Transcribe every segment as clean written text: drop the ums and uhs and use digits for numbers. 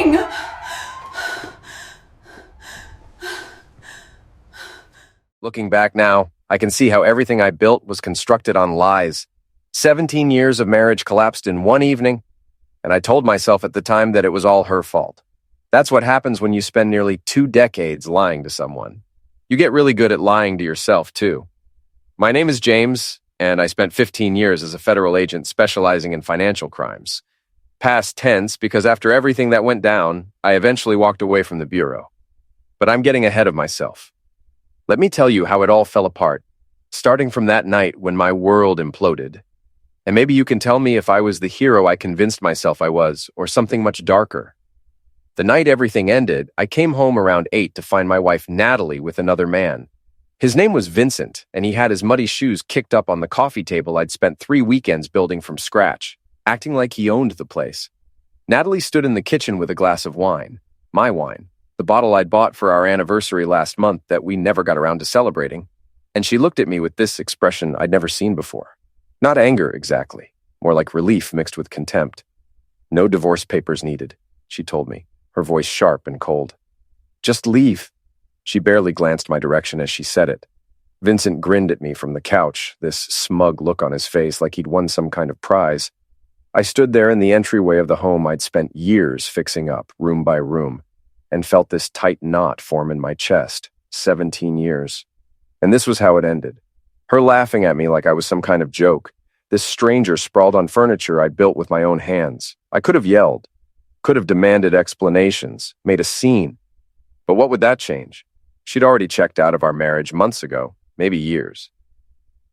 doing? Looking back now, I can see how everything I built was constructed on lies. 17 years of marriage collapsed in one evening, and I told myself at the time that it was all her fault. That's what happens when you spend nearly 2 decades lying to someone. You get really good at lying to yourself, too. My name is James, and I spent 15 years as a federal agent specializing in financial crimes. Past tense, because after everything that went down, I eventually walked away from the bureau. But I'm getting ahead of myself. Let me tell you how it all fell apart, starting from that night when my world imploded. And maybe you can tell me if I was the hero I convinced myself I was, or something much darker. The night everything ended, I came home around 8 to find my wife Natalie with another man. His name was Vincent, and he had his muddy shoes kicked up on the coffee table I'd spent 3 weekends building from scratch, acting like he owned the place. Natalie stood in the kitchen with a glass of wine, my wine, the bottle I'd bought for our anniversary last month that we never got around to celebrating, and she looked at me with this expression I'd never seen before. Not anger, exactly, more like relief mixed with contempt. "No divorce papers needed," she told me, her voice sharp and cold. "Just leave." She barely glanced my direction as she said it. Vincent grinned at me from the couch, this smug look on his face like he'd won some kind of prize. I stood there in the entryway of the home I'd spent years fixing up, room by room, and felt this tight knot form in my chest. 17 years. And this was how it ended. Her laughing at me like I was some kind of joke. This stranger sprawled on furniture I'd built with my own hands. I could have yelled, could have demanded explanations, made a scene. But what would that change? She'd already checked out of our marriage months ago, maybe years.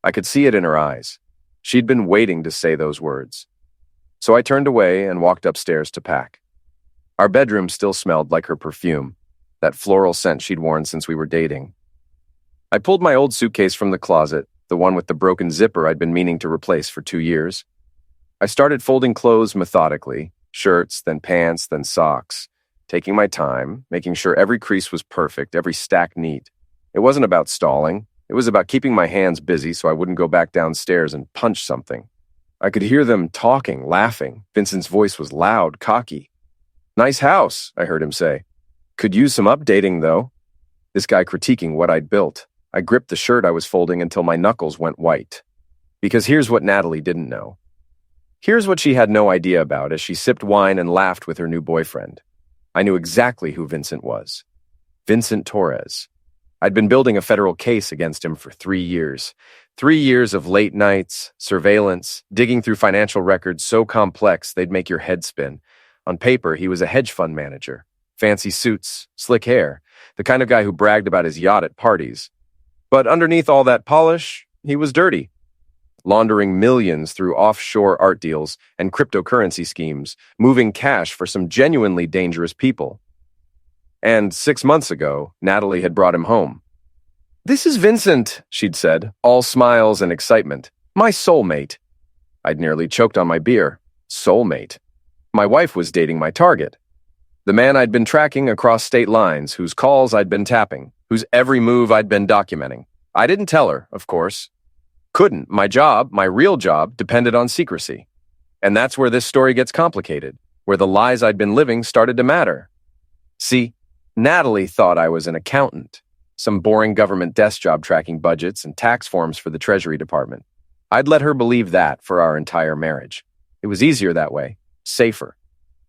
I could see it in her eyes. She'd been waiting to say those words. So I turned away and walked upstairs to pack. Our bedroom still smelled like her perfume, that floral scent she'd worn since we were dating. I pulled my old suitcase from the closet, the one with the broken zipper I'd been meaning to replace for 2 years. I started folding clothes methodically, shirts, then pants, then socks, taking my time, making sure every crease was perfect, every stack neat. It wasn't about stalling. It was about keeping my hands busy so I wouldn't go back downstairs and punch something. I could hear them talking, laughing. Vincent's voice was loud, cocky. "Nice house," I heard him say. "Could use some updating, though." This guy critiquing what I'd built. I gripped the shirt I was folding until my knuckles went white. Because here's what Natalie didn't know. Here's what she had no idea about as she sipped wine and laughed with her new boyfriend. I knew exactly who Vincent was. Vincent Torres. I'd been building a federal case against him for 3 years. 3 years of late nights, surveillance, digging through financial records so complex they'd make your head spin. On paper, he was a hedge fund manager. Fancy suits, slick hair, the kind of guy who bragged about his yacht at parties. But underneath all that polish, he was dirty. Laundering millions through offshore art deals and cryptocurrency schemes, moving cash for some genuinely dangerous people. And 6 months ago, Natalie had brought him home. "This is Vincent," she'd said, all smiles and excitement. "My soulmate." I'd nearly choked on my beer. Soulmate. My wife was dating my target. The man I'd been tracking across state lines, whose calls I'd been tapping, whose every move I'd been documenting. I didn't tell her, of course. Couldn't. My job, my real job, depended on secrecy. And that's where this story gets complicated, where the lies I'd been living started to matter. See, Natalie thought I was an accountant, some boring government desk job tracking budgets and tax forms for the Treasury Department. I'd let her believe that for our entire marriage. It was easier that way, safer.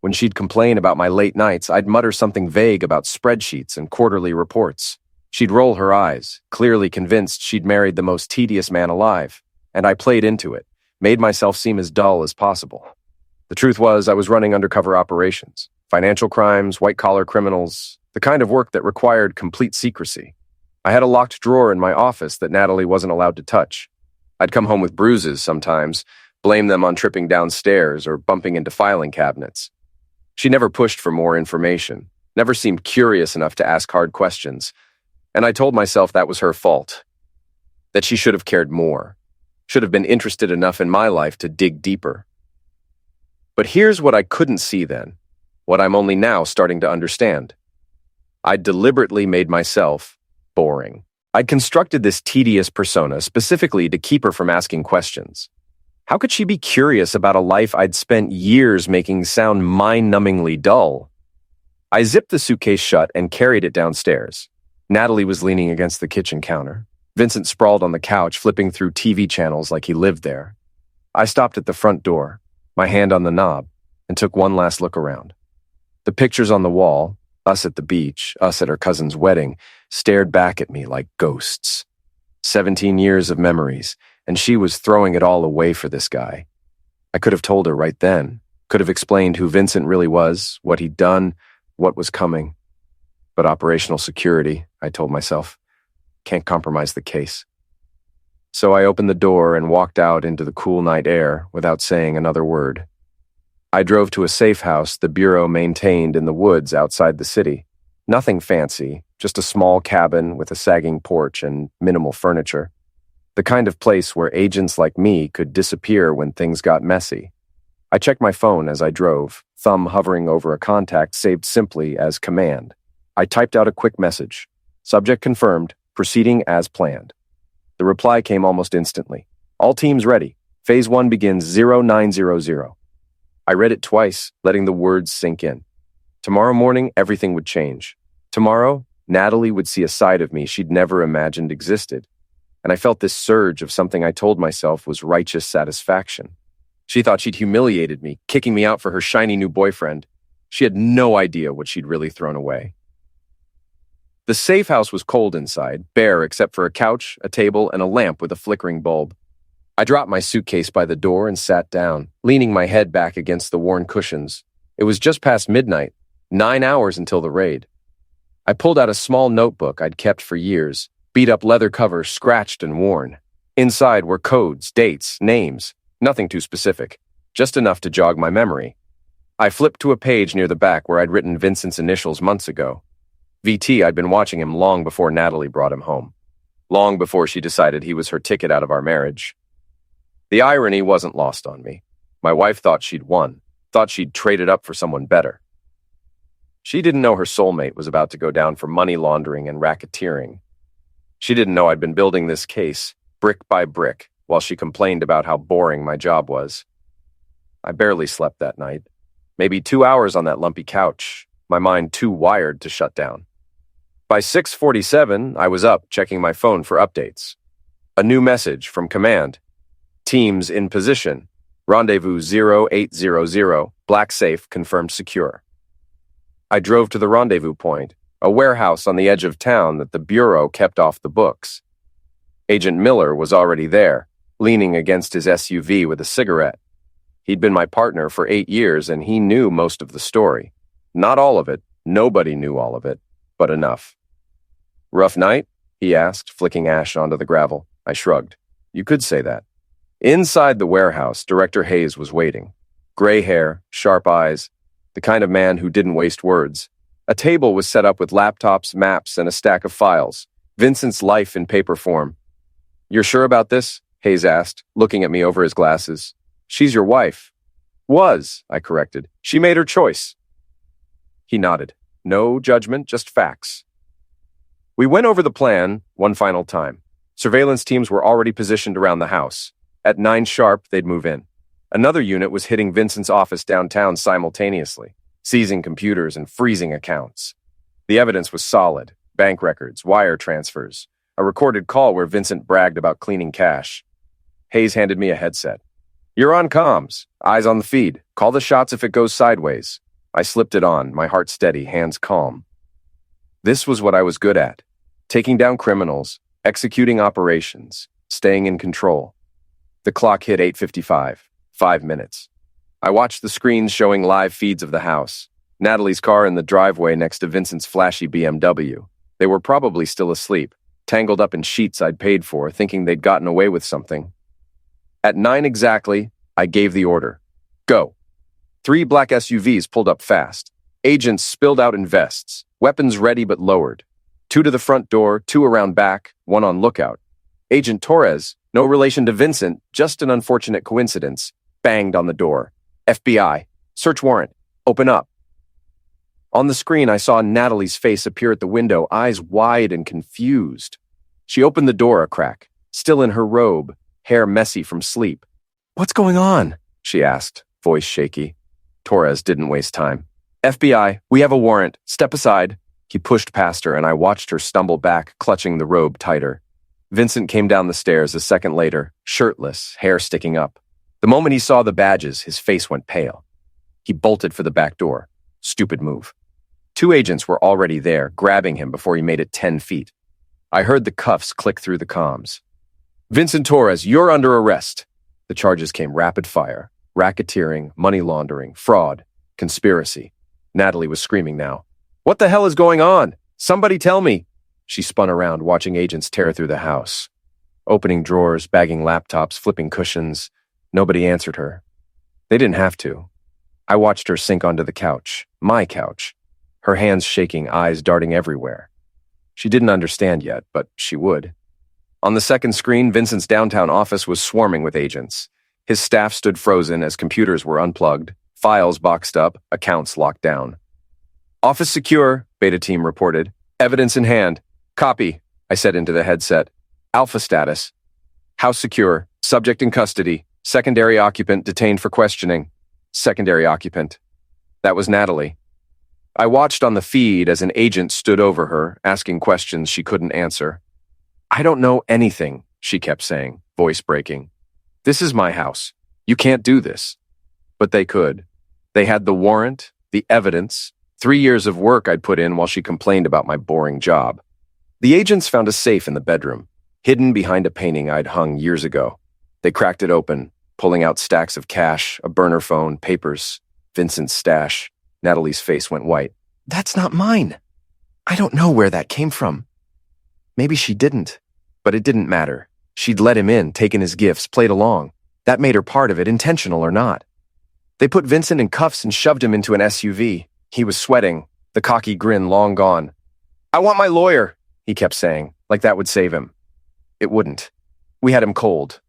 When she'd complain about my late nights, I'd mutter something vague about spreadsheets and quarterly reports. She'd roll her eyes, clearly convinced she'd married the most tedious man alive. And I played into it, made myself seem as dull as possible. The truth was, I was running undercover operations, financial crimes, white-collar criminals, the kind of work that required complete secrecy. I had a locked drawer in my office that Natalie wasn't allowed to touch. I'd come home with bruises sometimes, blame them on tripping downstairs or bumping into filing cabinets. She never pushed for more information, never seemed curious enough to ask hard questions, and I told myself that was her fault, that she should have cared more, should have been interested enough in my life to dig deeper. But here's what I couldn't see then, what I'm only now starting to understand. I'd deliberately made myself boring. I'd constructed this tedious persona specifically to keep her from asking questions. How could she be curious about a life I'd spent years making sound mind-numbingly dull? I zipped the suitcase shut and carried it downstairs. Natalie was leaning against the kitchen counter. Vincent sprawled on the couch, flipping through TV channels like he lived there. I stopped at the front door, my hand on the knob, and took one last look around. The pictures on the wall, us at the beach, us at her cousin's wedding, stared back at me like ghosts. 17 years of memories, and she was throwing it all away for this guy. I could have told her right then, could have explained who Vincent really was, what he'd done, what was coming. But operational security, I told myself, can't compromise the case. So I opened the door and walked out into the cool night air without saying another word. I drove to a safe house the Bureau maintained in the woods outside the city. Nothing fancy, just a small cabin with a sagging porch and minimal furniture. The kind of place where agents like me could disappear when things got messy. I checked my phone as I drove, thumb hovering over a contact saved simply as command. I typed out a quick message. Subject confirmed, proceeding as planned. The reply came almost instantly. All teams ready. Phase 1 begins 0900. I read it twice, letting the words sink in. Tomorrow morning, everything would change. Tomorrow, Natalie would see a side of me she'd never imagined existed. And I felt this surge of something I told myself was righteous satisfaction. She thought she'd humiliated me, kicking me out for her shiny new boyfriend. She had no idea what she'd really thrown away. The safe house was cold inside, bare except for a couch, a table, and a lamp with a flickering bulb. I dropped my suitcase by the door and sat down, leaning my head back against the worn cushions. It was just past midnight, 9 hours until the raid. I pulled out a small notebook I'd kept for years, beat-up leather cover scratched and worn. Inside were codes, dates, names, nothing too specific, just enough to jog my memory. I flipped to a page near the back where I'd written Vincent's initials months ago. VT, I'd been watching him long before Natalie brought him home. Long before she decided he was her ticket out of our marriage. The irony wasn't lost on me. My wife thought she'd won, thought she'd traded up for someone better. She didn't know her soulmate was about to go down for money laundering and racketeering. She didn't know I'd been building this case, brick by brick, while she complained about how boring my job was. I barely slept that night. Maybe 2 hours on that lumpy couch, my mind too wired to shut down. By 6:47, I was up checking my phone for updates. A new message from command. Teams in position. Rendezvous 0800. Black safe confirmed secure. I drove to the rendezvous point, a warehouse on the edge of town that the Bureau kept off the books. Agent Miller was already there, leaning against his SUV with a cigarette. He'd been my partner for 8 years and he knew most of the story. Not all of it, nobody knew all of it, but enough. Rough night? He asked, flicking ash onto the gravel. I shrugged. You could say that. Inside the warehouse, Director Hayes was waiting. Gray hair, sharp eyes, the kind of man who didn't waste words. A table was set up with laptops, maps, and a stack of files. Vincent's life in paper form. You're sure about this? Hayes asked, looking at me over his glasses. She's your wife. Was, I corrected. She made her choice. He nodded. No judgment, just facts. We went over the plan one final time. Surveillance teams were already positioned around the house. At 9 sharp, they'd move in. Another unit was hitting Vincent's office downtown simultaneously, seizing computers and freezing accounts. The evidence was solid. Bank records, wire transfers, a recorded call where Vincent bragged about cleaning cash. Hayes handed me a headset. You're on comms. Eyes on the feed. Call the shots if it goes sideways. I slipped it on, my heart steady, hands calm. This was what I was good at. Taking down criminals, executing operations, staying in control. The clock hit 8:55, 5 minutes. I watched the screens showing live feeds of the house. Natalie's car in the driveway next to Vincent's flashy BMW. They were probably still asleep, tangled up in sheets I'd paid for, thinking they'd gotten away with something. At 9 exactly, I gave the order. Go. 3 black SUVs pulled up fast. Agents spilled out in vests, weapons ready but lowered. 2 to the front door, 2 around back, 1 on lookout. Agent Torres, no relation to Vincent, just an unfortunate coincidence, banged on the door. FBI. Search warrant. Open up. On the screen, I saw Natalie's face appear at the window, eyes wide and confused. She opened the door a crack, still in her robe, hair messy from sleep. What's going on? She asked, voice shaky. Torres didn't waste time. FBI, we have a warrant. Step aside. He pushed past her, and I watched her stumble back, clutching the robe tighter. Vincent came down the stairs a second later, shirtless, hair sticking up. The moment he saw the badges, his face went pale. He bolted for the back door. Stupid move. 2 agents were already there, grabbing him before he made it 10 feet. I heard the cuffs click through the comms. Vincent Torres, you're under arrest. The charges came rapid fire. Racketeering, money laundering, fraud, conspiracy. Natalie was screaming now. What the hell is going on? Somebody tell me. She spun around, watching agents tear through the house. Opening drawers, bagging laptops, flipping cushions. Nobody answered her. They didn't have to. I watched her sink onto the couch, my couch, her hands shaking, eyes darting everywhere. She didn't understand yet, but she would. On the second screen, Vincent's downtown office was swarming with agents. His staff stood frozen as computers were unplugged, files boxed up, accounts locked down. Office secure, Beta Team reported. Evidence in hand. Copy, I said into the headset. Alpha status. House secure. Subject in custody. Secondary occupant detained for questioning. Secondary occupant. That was Natalie. I watched on the feed as an agent stood over her, asking questions she couldn't answer. I don't know anything, she kept saying, voice breaking. This is my house. You can't do this. But they could. They had the warrant, the evidence, 3 years of work I'd put in while she complained about my boring job. The agents found a safe in the bedroom, hidden behind a painting I'd hung years ago. They cracked it open, pulling out stacks of cash, a burner phone, papers, Vincent's stash. Natalie's face went white. That's not mine. I don't know where that came from. Maybe she didn't, but it didn't matter. She'd let him in, taken his gifts, played along. That made her part of it, intentional or not. They put Vincent in cuffs and shoved him into an SUV. He was sweating, the cocky grin long gone. I want my lawyer, he kept saying, like that would save him. It wouldn't. We had him cold.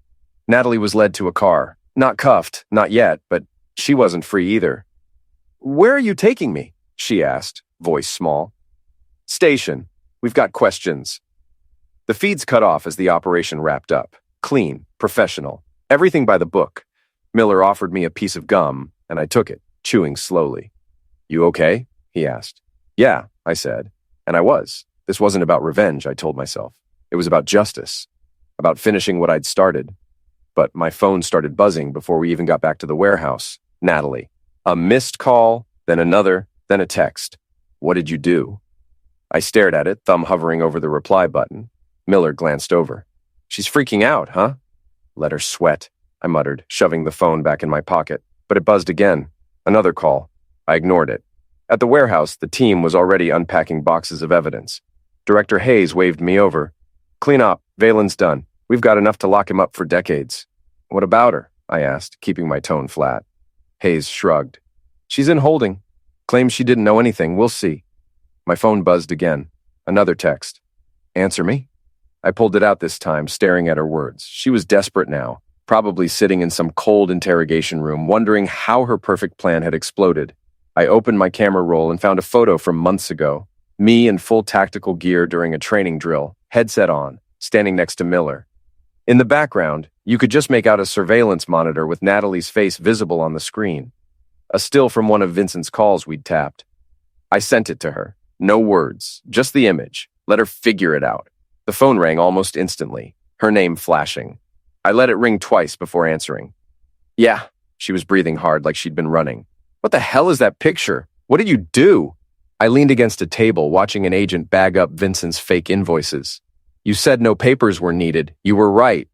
Natalie was led to a car. Not cuffed, not yet, but she wasn't free either. Where are you taking me? She asked, voice small. Station. We've got questions. The feeds cut off as the operation wrapped up. Clean, professional, everything by the book. Miller offered me a piece of gum, and I took it, chewing slowly. You okay? He asked. Yeah, I said. And I was. This wasn't about revenge, I told myself. It was about justice, about finishing what I'd started. But my phone started buzzing before we even got back to the warehouse. Natalie. A missed call, then another, then a text. What did you do? I stared at it, thumb hovering over the reply button. Miller glanced over. She's freaking out, huh? Let her sweat, I muttered, shoving the phone back in my pocket. But it buzzed again. Another call. I ignored it. At the warehouse, the team was already unpacking boxes of evidence. Director Hayes waved me over. Clean up. Valen's done. We've got enough to lock him up for decades. What about her? I asked, keeping my tone flat. Hayes shrugged. She's in holding. Claims she didn't know anything. We'll see. My phone buzzed again. Another text. Answer me? I pulled it out this time, staring at her words. She was desperate now, probably sitting in some cold interrogation room, wondering how her perfect plan had exploded. I opened my camera roll and found a photo from months ago. Me in full tactical gear during a training drill, headset on, standing next to Miller. In the background, you could just make out a surveillance monitor with Natalie's face visible on the screen. A still from one of Vincent's calls we'd tapped. I sent it to her. No words, just the image. Let her figure it out. The phone rang almost instantly, her name flashing. I let it ring twice before answering. Yeah, she was breathing hard like she'd been running. What the hell is that picture? What did you do? I leaned against a table, watching an agent bag up Vincent's fake invoices. You said no papers were needed. You were right.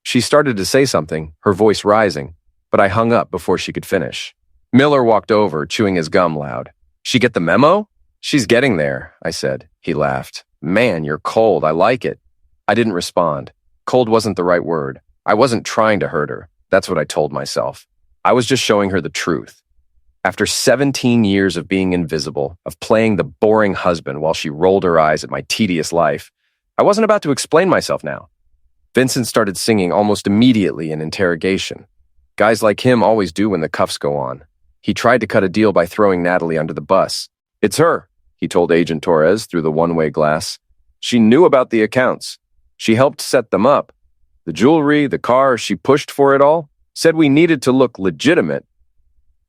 She started to say something, her voice rising, but I hung up before she could finish. Miller walked over, chewing his gum loud. She get the memo? She's getting there, I said. He laughed. Man, you're cold. I like it. I didn't respond. Cold wasn't the right word. I wasn't trying to hurt her. That's what I told myself. I was just showing her the truth. After 17 years of being invisible, of playing the boring husband while she rolled her eyes at my tedious life, I wasn't about to explain myself now. Vincent started singing almost immediately in interrogation. Guys like him always do when the cuffs go on. He tried to cut a deal by throwing Natalie under the bus. It's her, he told Agent Torres through the one-way glass. She knew about the accounts. She helped set them up. The jewelry, the car, she pushed for it all. Said we needed to look legitimate.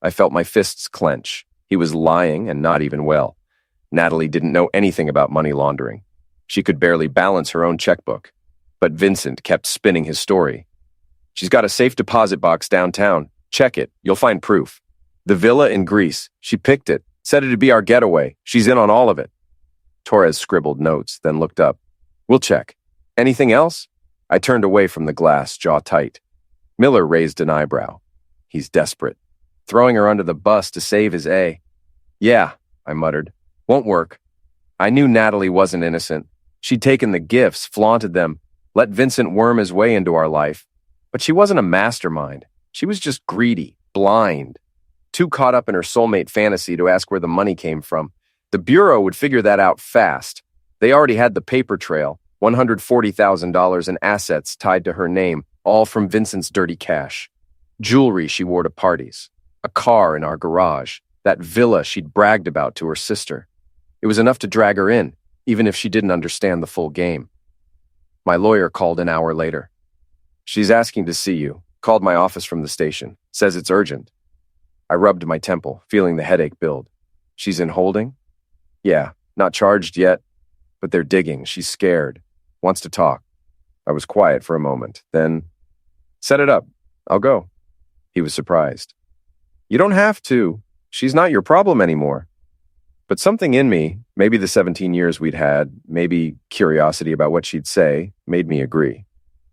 I felt my fists clench. He was lying and not even well. Natalie didn't know anything about money laundering. She could barely balance her own checkbook. But Vincent kept spinning his story. She's got a safe deposit box downtown. Check it. You'll find proof. The villa in Greece. She picked it. Said it'd be our getaway. She's in on all of it. Torres scribbled notes, then looked up. We'll check. Anything else? I turned away from the glass, jaw tight. Miller raised an eyebrow. He's desperate. Throwing her under the bus to save his A. Yeah, I muttered. Won't work. I knew Natalie wasn't innocent. She'd taken the gifts, flaunted them, let Vincent worm his way into our life. But she wasn't a mastermind. She was just greedy, blind, too caught up in her soulmate fantasy to ask where the money came from. The Bureau would figure that out fast. They already had the paper trail, $140,000 in assets tied to her name, all from Vincent's dirty cash. Jewelry she wore to parties, a car in our garage, that villa she'd bragged about to her sister. It was enough to drag her in, even if she didn't understand the full game. My lawyer called an hour later. She's asking to see you. Called my office from the station. Says it's urgent. I rubbed my temple, feeling the headache build. She's in holding? Yeah, not charged yet, but they're digging. She's scared. Wants to talk. I was quiet for a moment. Then, set it up. I'll go. He was surprised. You don't have to. She's not your problem anymore. But something in me, maybe the 17 years we'd had, maybe curiosity about what she'd say, made me agree.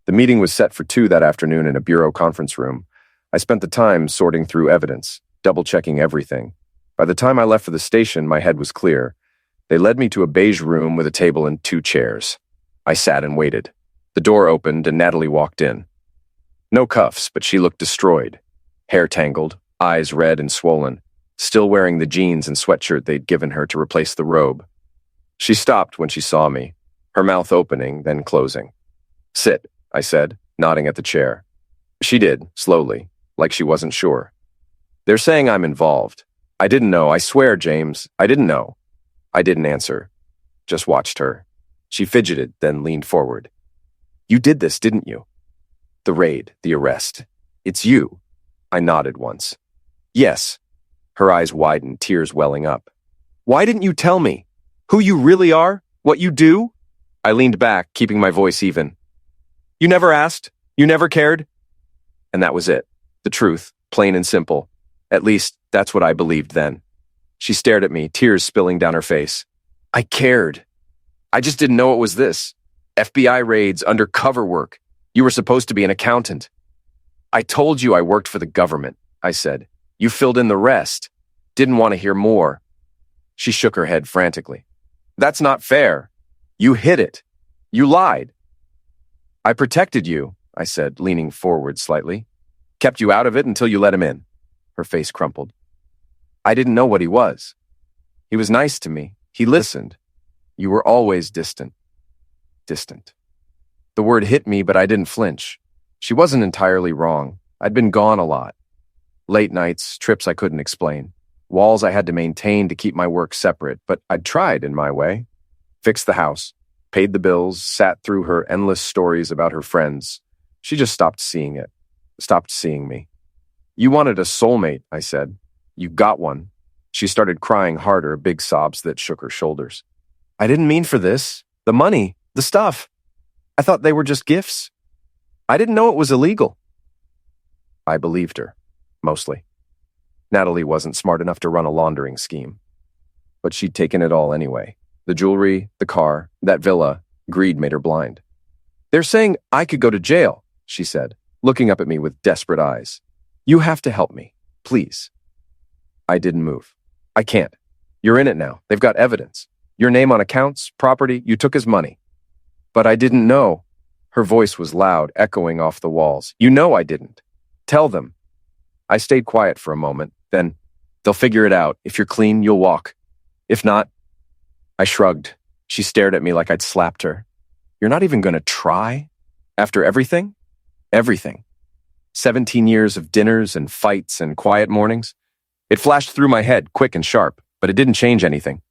The meeting was set for 2 that afternoon in a bureau conference room. I spent the time sorting through evidence, double-checking everything. By the time I left for the station, my head was clear. They led me to a beige room with a table and 2 chairs. I sat and waited. The door opened and Natalie walked in. No cuffs, but she looked destroyed. Hair tangled, eyes red and swollen, still wearing the jeans and sweatshirt they'd given her to replace the robe. She stopped when she saw me, her mouth opening, then closing. Sit, I said, nodding at the chair. She did, slowly, like she wasn't sure. They're saying I'm involved. I didn't know, I swear, James, I didn't know. I didn't answer, just watched her. She fidgeted, then leaned forward. You did this, didn't you? The raid, the arrest. It's you. I nodded once. Yes. Her eyes widened, tears welling up. Why didn't you tell me? Who you really are? What you do? I leaned back, keeping my voice even. You never asked? You never cared? And that was it. The truth, plain and simple. At least, that's what I believed then. She stared at me, tears spilling down her face. I cared. I just didn't know it was this. FBI raids, undercover work. You were supposed to be an accountant. I told you I worked for the government, I said. You filled in the rest. Didn't want to hear more. She shook her head frantically. That's not fair. You hid it. You lied. I protected you, I said, leaning forward slightly. Kept you out of it until you let him in. Her face crumpled. I didn't know what he was. He was nice to me. He listened. You were always distant. Distant. The word hit me, but I didn't flinch. She wasn't entirely wrong. I'd been gone a lot. Late nights, trips I couldn't explain. Walls I had to maintain to keep my work separate, but I'd tried in my way. Fixed the house, paid the bills, sat through her endless stories about her friends. She just stopped seeing it. Stopped seeing me. You wanted a soulmate, I said. You got one. She started crying harder, big sobs that shook her shoulders. I didn't mean for this. The money, the stuff. I thought they were just gifts. I didn't know it was illegal. I believed her, mostly. Natalie wasn't smart enough to run a laundering scheme. But she'd taken it all anyway. The jewelry, the car, that villa. Greed made her blind. They're saying I could go to jail, she said, looking up at me with desperate eyes. You have to help me, please. I didn't move. I can't. You're in it now. They've got evidence. Your name on accounts, property, you took his money. But I didn't know. Her voice was loud, echoing off the walls. You know I didn't. Tell them. I stayed quiet for a moment. Then, they'll figure it out. If you're clean, you'll walk. If not, I shrugged. She stared at me like I'd slapped her. You're not even going to try? After everything? Everything. 17 years of dinners and fights and quiet mornings. It flashed through my head, quick and sharp, but it didn't change anything.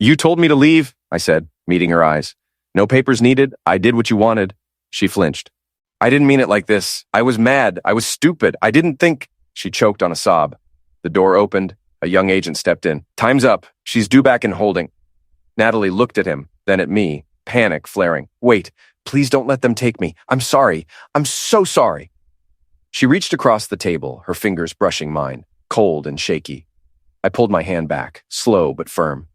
You told me to leave, I said, meeting her eyes. No papers needed. I did what you wanted. She flinched. I didn't mean it like this. I was mad. I was stupid. I didn't think... She choked on a sob. The door opened, A young agent stepped in. "Time's up. She's due back in holding." Natalie looked at him, then at me, panic flaring. "Wait, please don't let them take me. I'm sorry. I'm so sorry." She reached across the table, her fingers brushing mine, cold and shaky. I pulled my hand back, slow but firm.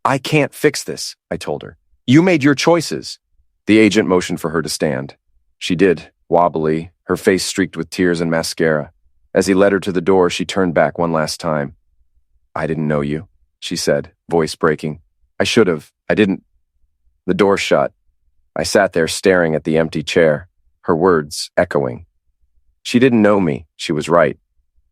"I can't fix this," I told her. "You made your choices." The agent motioned for her to stand. She did, wobbly, her face streaked with tears and mascara. As he led her to the door, she turned back one last time. "I didn't know you," she said, voice breaking. "I should have. I didn't." The door shut. I sat there staring at the empty chair, her words echoing. She didn't know me, she was right.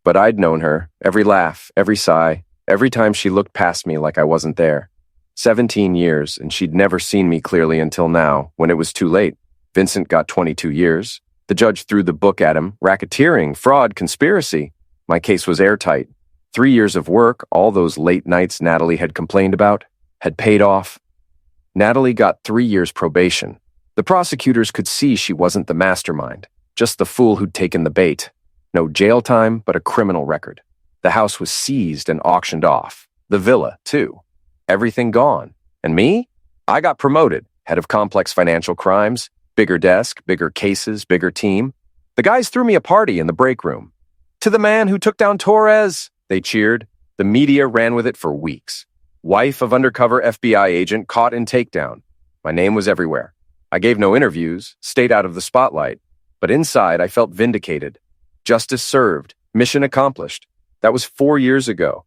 But I'd known her, every laugh, every sigh, every time she looked past me like I wasn't there. 17 years, and she'd never seen me clearly until now, when it was too late. Vincent got 22 years. The judge threw the book at him. Racketeering, fraud, conspiracy. My case was airtight. 3 years of work, all those late nights Natalie had complained about, had paid off. Natalie got 3 years probation. The prosecutors could see she wasn't the mastermind, just the fool who'd taken the bait. No jail time, but a criminal record. The house was seized and auctioned off. The villa, too. Everything gone. And me? I got promoted, head of complex financial crimes, bigger desk, bigger cases, bigger team. The guys threw me a party in the break room. "To the man who took down Torres," they cheered. The media ran with it for weeks. "Wife of undercover FBI agent caught in takedown." My name was everywhere. I gave no interviews, stayed out of the spotlight. But inside, I felt vindicated. Justice served. Mission accomplished. That was 4 years ago.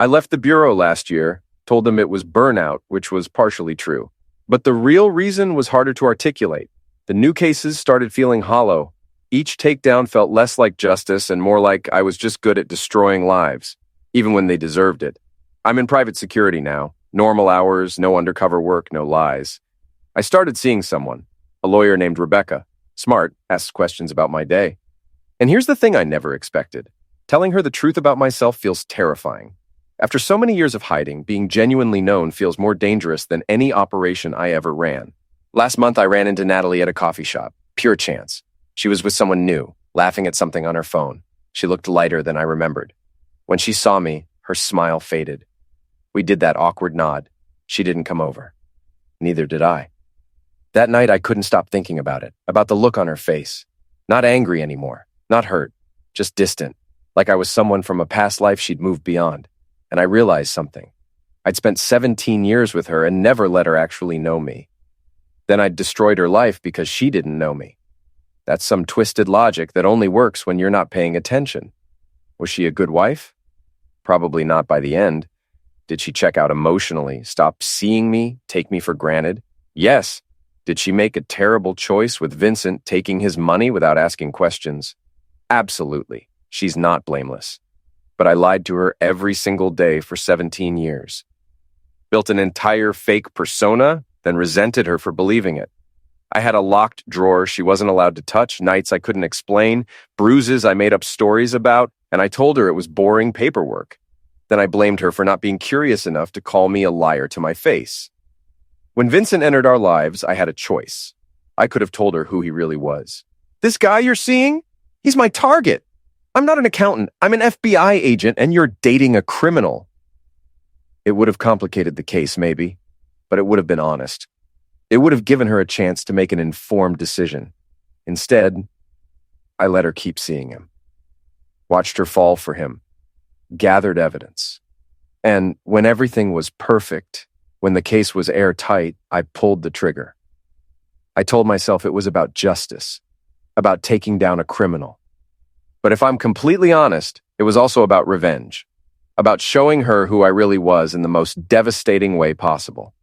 I left the bureau last year, told them it was burnout, which was partially true. But the real reason was harder to articulate. The new cases started feeling hollow. Each takedown felt less like justice and more like I was just good at destroying lives, even when they deserved it. I'm in private security now. Normal hours, no undercover work, no lies. I started seeing someone, a lawyer named Rebecca. Smart, asks questions about my day. And here's the thing I never expected. Telling her the truth about myself feels terrifying. After so many years of hiding, being genuinely known feels more dangerous than any operation I ever ran. Last month, I ran into Natalie at a coffee shop. Pure chance. She was with someone new, laughing at something on her phone. She looked lighter than I remembered. When she saw me, her smile faded. We did that awkward nod. She didn't come over. Neither did I. That night, I couldn't stop thinking about it, about the look on her face. Not angry anymore, not hurt, just distant, like I was someone from a past life she'd moved beyond. And I realized something. I'd spent 17 years with her and never let her actually know me. Then I'd destroyed her life because she didn't know me. That's some twisted logic that only works when you're not paying attention. Was she a good wife? Probably not by the end. Did she check out emotionally, stop seeing me, take me for granted? Yes. Did she make a terrible choice with Vincent taking his money without asking questions? Absolutely. She's not blameless. But I lied to her every single day for 17 years. Built an entire fake persona, then resented her for believing it. I had a locked drawer she wasn't allowed to touch, nights I couldn't explain, bruises I made up stories about, and I told her it was boring paperwork. Then I blamed her for not being curious enough to call me a liar to my face. When Vincent entered our lives, I had a choice. I could have told her who he really was. "This guy you're seeing? He's my target. I'm not an accountant. I'm an FBI agent, and you're dating a criminal." It would have complicated the case, maybe, but it would have been honest. It would have given her a chance to make an informed decision. Instead, I let her keep seeing him. Watched her fall for him. Gathered evidence. And when everything was perfect, when the case was airtight, I pulled the trigger. I told myself it was about justice, about taking down a criminal. But if I'm completely honest, it was also about revenge, about showing her who I really was in the most devastating way possible.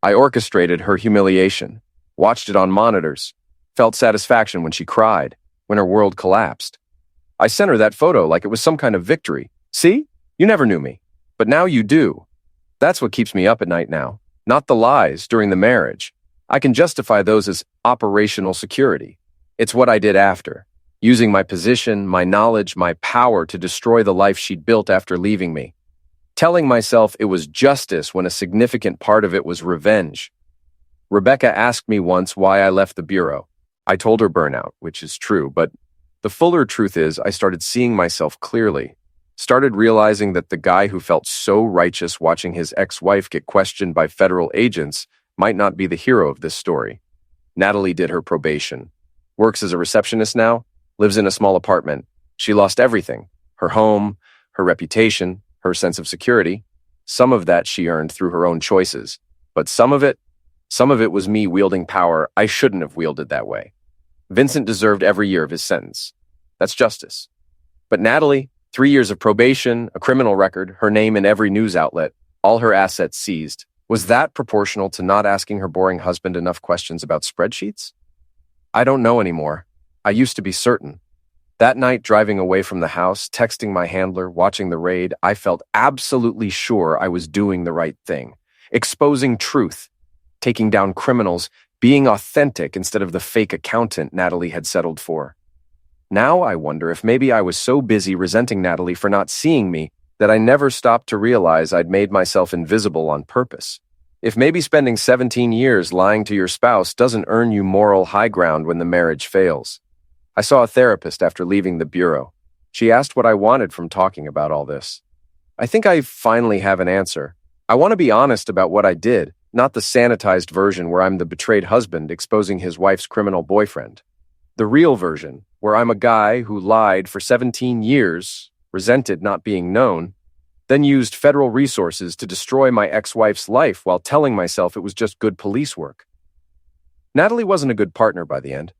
I orchestrated her humiliation, watched it on monitors, felt satisfaction when she cried, when her world collapsed. I sent her that photo like it was some kind of victory. "See? You never knew me, but now you do." That's what keeps me up at night now, not the lies during the marriage. I can justify those as operational security. It's what I did after, using my position, my knowledge, my power to destroy the life she'd built after leaving me. Telling myself it was justice when a significant part of it was revenge. Rebecca asked me once why I left the bureau. I told her burnout, which is true, but the fuller truth is I started seeing myself clearly. Started realizing that the guy who felt so righteous watching his ex-wife get questioned by federal agents might not be the hero of this story. Natalie did her probation. Works as a receptionist now, lives in a small apartment. She lost everything: her home, her reputation, her sense of security. Some of that she earned through her own choices, but some of it was me wielding power I shouldn't have wielded that way. Vincent deserved every year of his sentence. That's justice. But Natalie, 3 years of probation, a criminal record, her name in every news outlet, all her assets seized. Was that proportional to not asking her boring husband enough questions about spreadsheets? I don't know anymore. I used to be certain. That night, driving away from the house, texting my handler, watching the raid, I felt absolutely sure I was doing the right thing. Exposing truth, taking down criminals, being authentic instead of the fake accountant Natalie had settled for. Now I wonder if maybe I was so busy resenting Natalie for not seeing me that I never stopped to realize I'd made myself invisible on purpose. If maybe spending 17 years lying to your spouse doesn't earn you moral high ground when the marriage fails. I saw a therapist after leaving the bureau. She asked what I wanted from talking about all this. I think I finally have an answer. I want to be honest about what I did, not the sanitized version where I'm the betrayed husband exposing his wife's criminal boyfriend. The real version, where I'm a guy who lied for 17 years, resented not being known, then used federal resources to destroy my ex-wife's life while telling myself it was just good police work. Natalie wasn't a good partner by the end.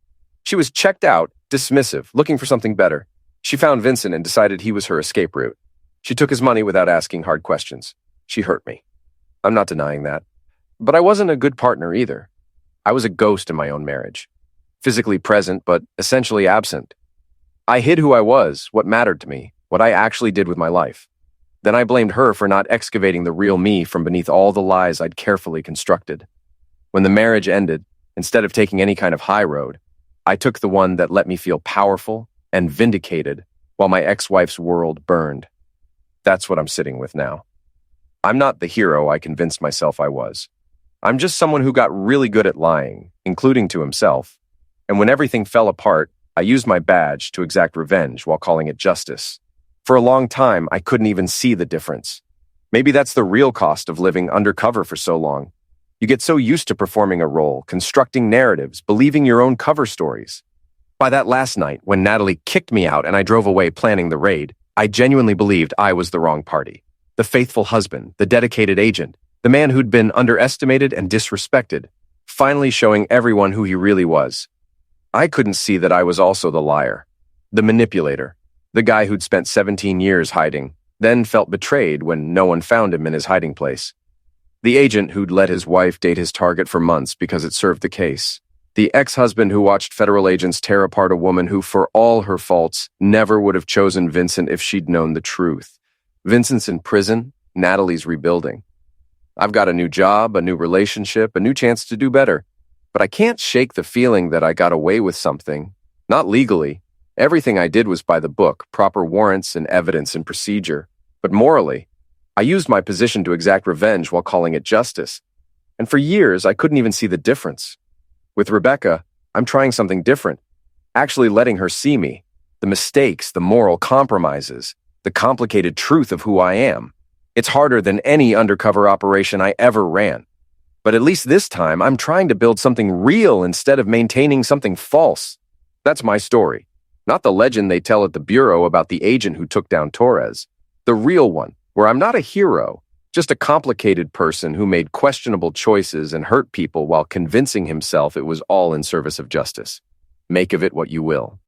She was checked out, dismissive, looking for something better. She found Vincent and decided he was her escape route. She took his money without asking hard questions. She hurt me. I'm not denying that. But I wasn't a good partner either. I was a ghost in my own marriage. Physically present, but essentially absent. I hid who I was, what mattered to me, what I actually did with my life. Then I blamed her for not excavating the real me from beneath all the lies I'd carefully constructed. When the marriage ended, instead of taking any kind of high road, I took the one that let me feel powerful and vindicated while my ex-wife's world burned. That's what I'm sitting with now. I'm not the hero I convinced myself I was. I'm just someone who got really good at lying, including to himself. And when everything fell apart, I used my badge to exact revenge while calling it justice. For a long time, I couldn't even see the difference. Maybe that's the real cost of living undercover for so long. You get so used to performing a role, constructing narratives, believing your own cover stories. By that last night, when Natalie kicked me out and I drove away planning the raid, I genuinely believed I was the wrong party. The faithful husband, the dedicated agent, the man who'd been underestimated and disrespected, finally showing everyone who he really was. I couldn't see that I was also the liar, the manipulator, the guy who'd spent 17 years hiding, then felt betrayed when no one found him in his hiding place. The agent who'd let his wife date his target for months because it served the case. The ex-husband who watched federal agents tear apart a woman who, for all her faults, never would have chosen Vincent if she'd known the truth. Vincent's in prison, Natalie's rebuilding. I've got a new job, a new relationship, a new chance to do better. But I can't shake the feeling that I got away with something. Not legally. Everything I did was by the book, proper warrants and evidence and procedure. But morally, I used my position to exact revenge while calling it justice. And for years, I couldn't even see the difference. With Rebecca, I'm trying something different. Actually letting her see me. The mistakes, the moral compromises, the complicated truth of who I am. It's harder than any undercover operation I ever ran. But at least this time, I'm trying to build something real instead of maintaining something false. That's my story. Not the legend they tell at the Bureau about the agent who took down Torres. The real one, where I'm not a hero, just a complicated person who made questionable choices and hurt people while convincing himself it was all in service of justice. Make of it what you will.